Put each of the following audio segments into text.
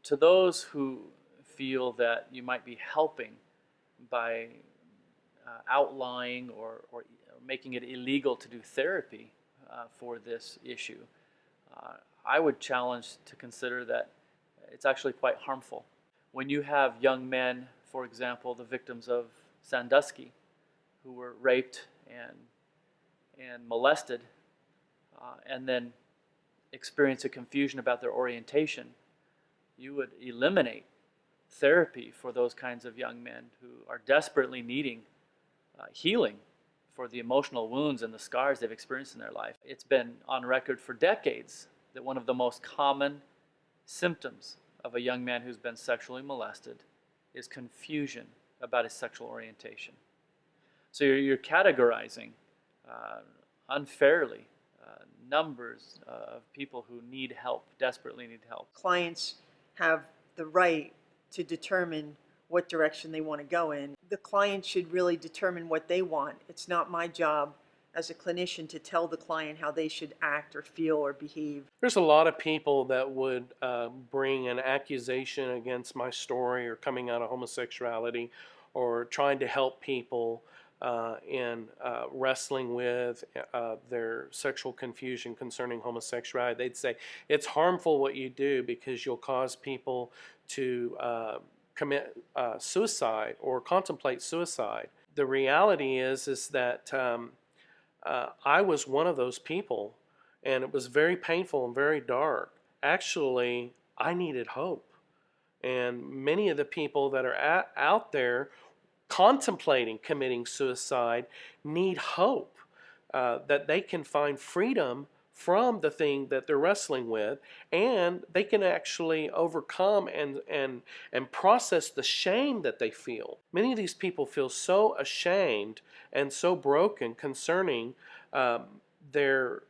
to those who feel that you might be helping by outlying or making it illegal to do therapy for this issue, I would challenge to consider that it's actually quite harmful. When you have young men, for example, the victims of Sandusky, who were raped and molested, and then experience a confusion about their orientation, you would eliminate therapy for those kinds of young men who are desperately needing healing for the emotional wounds and the scars they've experienced in their life. It's been on record for decades that one of the most common symptoms of a young man who's been sexually molested is confusion about his sexual orientation. So you're categorizing unfairly numbers of people who need help, desperately need help. Clients have the right to determine what direction they want to go in. The client should really determine what they want. It's not my job as a clinician to tell the client how they should act or feel or behave. There's a lot of people that would bring an accusation against my story or coming out of homosexuality or trying to help people in wrestling with their sexual confusion concerning homosexuality. They'd say, it's harmful what you do because you'll cause people to commit suicide or contemplate suicide. The reality is that I was one of those people, and it was very painful and very dark. Actually, I needed hope. And many of the people that are out there contemplating committing suicide need hope that they can find freedom from the thing that they're wrestling with, and they can actually overcome and process the shame that they feel. Many of these people feel so ashamed and so broken concerning their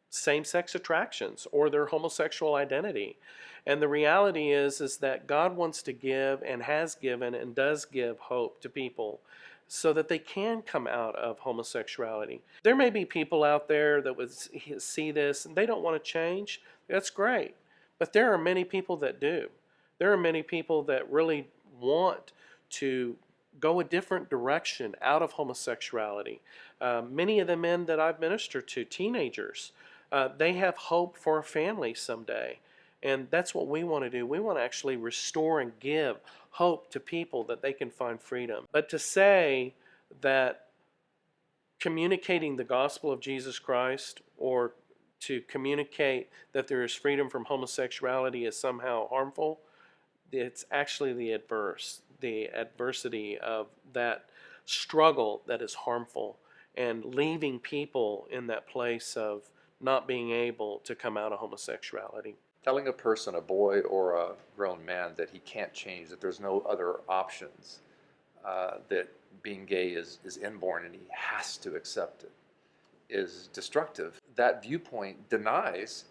same-sex attractions or their homosexual identity. And the reality is that God wants to give and has given and does give hope to people so that they can come out of homosexuality. There may be people out there that would see this and they don't want to change. That's great. But there are many people that do. There are many people that really want to go a different direction out of homosexuality. Many of the men that I've ministered to, teenagers, they have hope for a family someday. And that's what we want to do. We want to actually restore and give hope to people that they can find freedom. But to say that communicating the gospel of Jesus Christ or to communicate that there is freedom from homosexuality is somehow harmful, it's actually the adversity of that struggle that is harmful and leaving people in that place of not being able to come out of homosexuality. Telling a person, a boy or a grown man, that he can't change, that there's no other options, that being gay is inborn and he has to accept it, is destructive. That viewpoint denies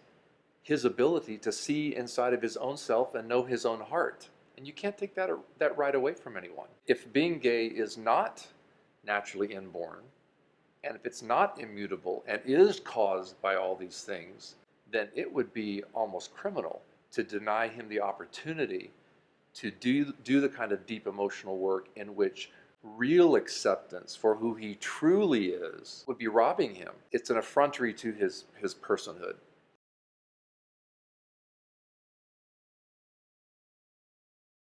his ability to see inside of his own self and know his own heart. And you can't take that right away from anyone. If being gay is not naturally inborn, and if it's not immutable and is caused by all these things, then it would be almost criminal to deny him the opportunity to do the kind of deep emotional work in which real acceptance for who he truly is would be robbing him. It's an effrontery to his personhood.